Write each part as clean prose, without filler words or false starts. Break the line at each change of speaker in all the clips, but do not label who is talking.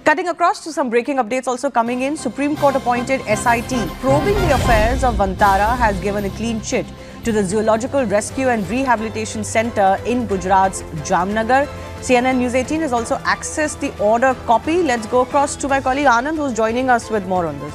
Cutting across to some breaking updates also coming in. Supreme Court appointed SIT probing the affairs of Vantara has given a clean chit to the Zoological Rescue and Rehabilitation Centre in Gujarat's Jamnagar. CNN News 18 has also accessed the order copy. Let's go across to my colleague Anand, who's joining us with more on this.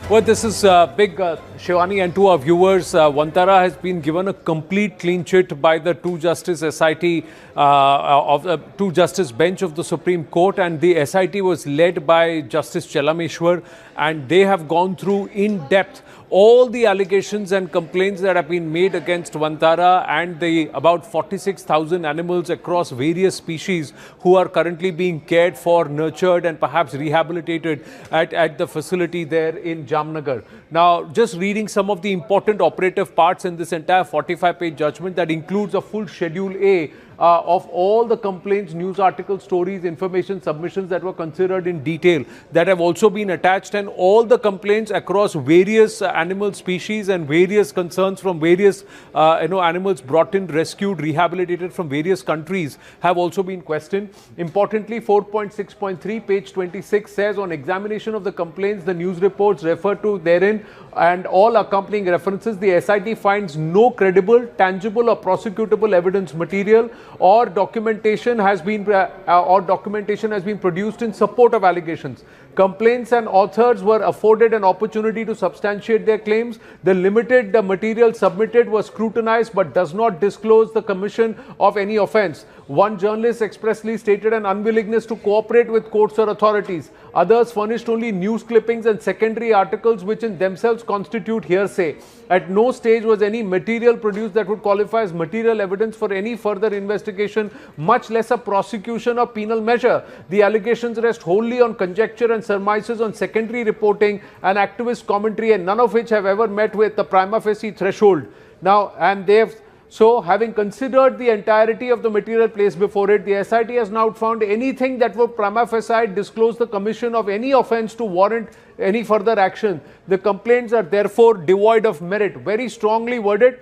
Well, this is big, Shivani, and to our viewers. Vantara has been given a complete clean chit by the two-justice SIT of the two-justice bench of the Supreme Court, and the SIT was led by Justice Chalameshwar, and they have gone through in depth all the allegations and complaints that have been made against Vantara and the about 46,000 animals across various species who are currently being cared for, nurtured and perhaps rehabilitated at the facility there in Jamnagar. Now, just reading some of the important operative parts in this entire 45-page judgment that includes a full Schedule A of all the complaints, news articles, stories, information, submissions that were considered in detail that have also been attached, and all the complaints across various animal species and various concerns from various animals brought in, rescued, rehabilitated from various countries have also been questioned. Importantly, 4.6.3 page 26 says on examination of the complaints, the news reports referred to therein and all accompanying references, the SIT finds no credible, tangible or prosecutable evidence material or documentation has been produced in support of allegations. Complaints and authors were afforded an opportunity to substantiate their claims. The limited material submitted was scrutinized but does not disclose the commission of any offence. One journalist expressly stated an unwillingness to cooperate with courts or authorities. Others furnished only news clippings and secondary articles which in themselves constitute hearsay. At no stage was any material produced that would qualify as material evidence for any further investigation, much less a prosecution or penal measure. The allegations rest wholly on conjecture and surmises on secondary reporting and activist commentary, and none of which have ever met with the prima facie threshold. Now, having considered the entirety of the material placed before it, the SIT has now found anything that would prima facie disclose the commission of any offence to warrant any further action. The complaints are therefore devoid of merit. Very strongly worded.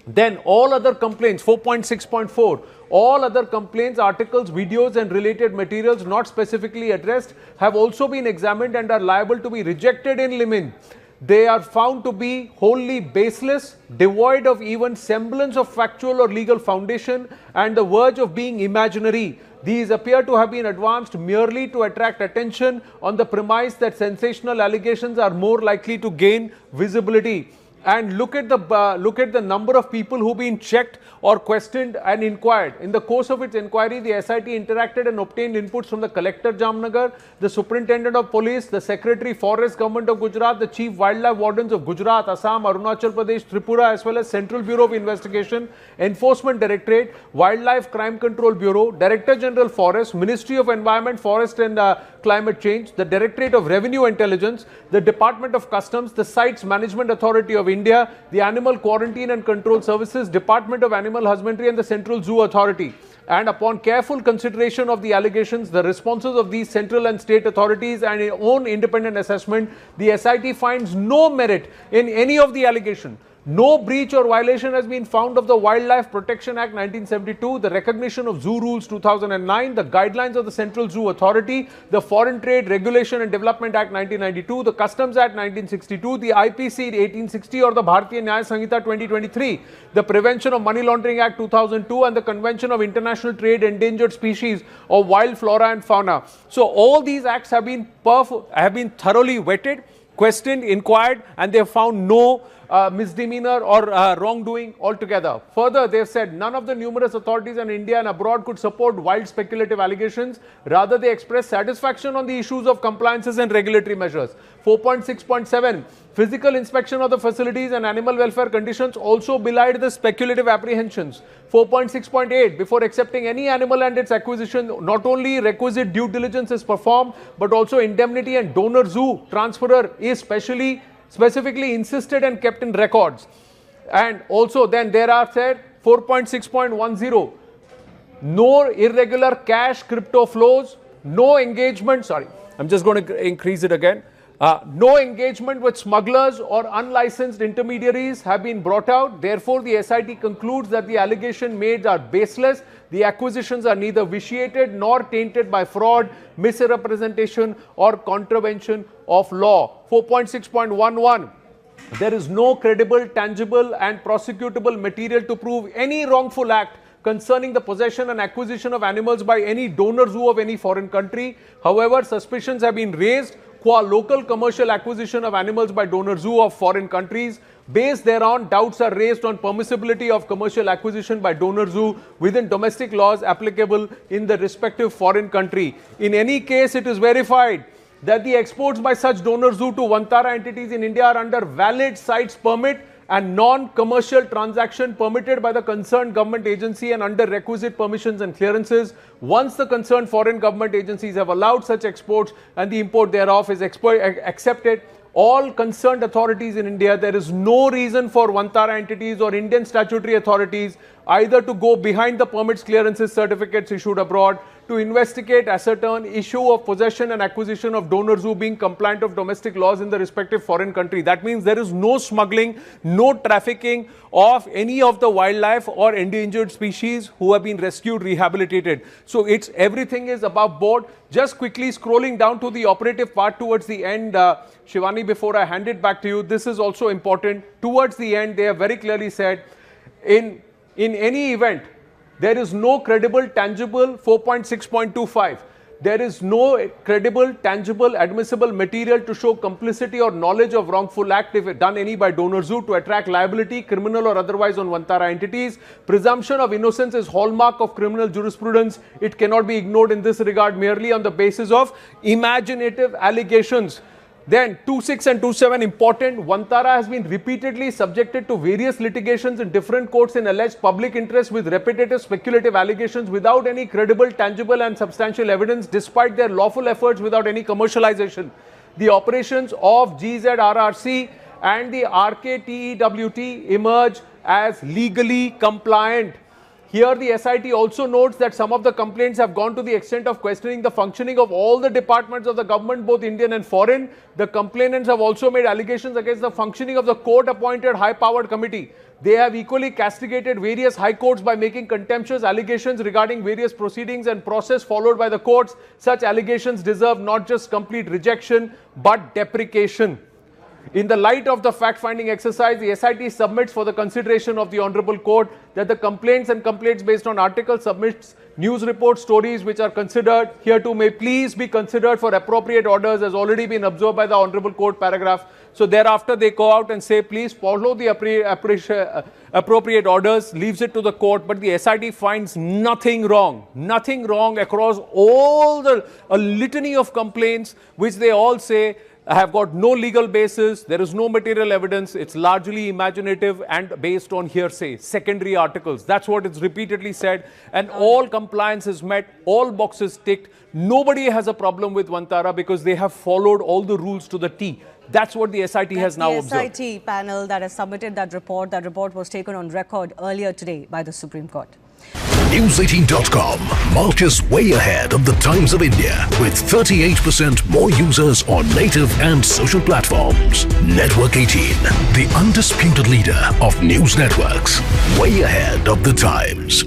Then all other complaints, 4.6.4, all other complaints, articles, videos and related materials not specifically addressed have also been examined and are liable to be rejected in limine. They are found to be wholly baseless, devoid of even semblance of factual or legal foundation, and the verge of being imaginary. These appear to have been advanced merely to attract attention on the premise that sensational allegations are more likely to gain visibility. And look at the number of people who've been checked or questioned and inquired. In the course of its inquiry, the SIT interacted and obtained inputs from the Collector Jamnagar, the Superintendent of Police, the Secretary Forest Government of Gujarat, the Chief Wildlife Wardens of Gujarat, Assam, Arunachal Pradesh, Tripura, as well as Central Bureau of Investigation, Enforcement Directorate, Wildlife Crime Control Bureau, Director General Forest, Ministry of Environment, Forest and Climate Change, the Directorate of Revenue Intelligence, the Department of Customs, the Sites Management Authority of India, the Animal Quarantine and Control Services, Department of Animal Husbandry and the Central Zoo Authority. And upon careful consideration of the allegations, the responses of these central and state authorities and its own independent assessment, the SIT finds no merit in any of the allegations. No breach or violation has been found of the Wildlife Protection Act 1972, the recognition of Zoo Rules 2009, the guidelines of the Central Zoo Authority, the Foreign Trade Regulation and Development Act 1992, the Customs Act 1962, the IPC 1860 or the Bharatiya Nyaya Sanhita 2023, the Prevention of Money Laundering Act 2002 and the Convention of International Trade Endangered Species of Wild Flora and Fauna. So all these acts have been thoroughly vetted, questioned, inquired, and they have found no misdemeanor or wrongdoing altogether. Further, they have said none of the numerous authorities in India and abroad could support wild speculative allegations. Rather, they express satisfaction on the issues of compliances and regulatory measures. 4.6.7, physical inspection of the facilities and animal welfare conditions also belied the speculative apprehensions. 4.6.8, before accepting any animal and its acquisition, not only requisite due diligence is performed, but also indemnity and donor zoo transferor is specifically insisted and kept in records. And also then there are said 4.6.10, no irregular cash crypto flows, no engagement, I'm just going to increase it again. No engagement with smugglers or unlicensed intermediaries have been brought out. Therefore, the SIT concludes that the allegations made are baseless. The acquisitions are neither vitiated nor tainted by fraud, misrepresentation or contravention of law. 4.6.11. There is no credible, tangible and prosecutable material to prove any wrongful act concerning the possession and acquisition of animals by any donor zoo of any foreign country. However, suspicions have been raised qua local commercial acquisition of animals by donor zoo of foreign countries. Based thereon, doubts are raised on permissibility of commercial acquisition by donor zoo within domestic laws applicable in the respective foreign country. In any case, it is verified that the exports by such donor zoo to Vantara entities in India are under valid sites permit and non-commercial transaction permitted by the concerned government agency and under requisite permissions and clearances. Once the concerned foreign government agencies have allowed such exports and the import thereof is accepted, all concerned authorities in India, there is no reason for Vantara entities or Indian statutory authorities either to go behind the permits, clearances, certificates issued abroad, to investigate, ascertain, issue of possession and acquisition of donor zoo being compliant of domestic laws in the respective foreign country. That means there is no smuggling, no trafficking of any of the wildlife or endangered species who have been rescued, rehabilitated. So it's everything is above board. Just quickly scrolling down to the operative part towards the end, Shivani, before I hand it back to you, this is also important. Towards the end, they have very clearly said, in any event, there is no credible, tangible, 4.6.25. There is no credible, tangible, admissible material to show complicity or knowledge of wrongful act if done any by donor zoo to attract liability, criminal or otherwise on Vantara entities. Presumption of innocence is hallmark of criminal jurisprudence. It cannot be ignored in this regard merely on the basis of imaginative allegations. Then 2.6 and 2.7 important. Vantara has been repeatedly subjected to various litigations in different courts in alleged public interest with repetitive speculative allegations without any credible, tangible and substantial evidence despite their lawful efforts without any commercialization. The operations of GZRRC and the RKTEWT emerge as legally compliant. Here the SIT also notes that some of the complaints have gone to the extent of questioning the functioning of all the departments of the government, both Indian and foreign. The complainants have also made allegations against the functioning of the court-appointed high-powered committee. They have equally castigated various high courts by making contemptuous allegations regarding various proceedings and process followed by the courts. Such allegations deserve not just complete rejection, but deprecation. In the light of the fact-finding exercise, the SIT submits for the consideration of the Honorable Court that the complaints and complaints based on articles, submits, news reports, stories which are considered hereto may please be considered for appropriate orders as already been observed by the Honorable Court paragraph. So thereafter they go out and say please follow the appropriate orders, leaves it to the court, but the SIT finds nothing wrong across all a litany of complaints which they all say have got no legal basis, there is no material evidence, it's largely imaginative and based on hearsay, secondary articles. That's what it's repeatedly said, and all compliance is met, all boxes ticked. Nobody has a problem with Vantara because they have followed all the rules to the T. That's what the SIT has now observed.
The SIT panel that has submitted that report was taken on record earlier today by the Supreme Court.
News18.com marches way ahead of the Times of India with 38% more users on native and social platforms. Network 18, the undisputed leader of news networks, way ahead of the Times.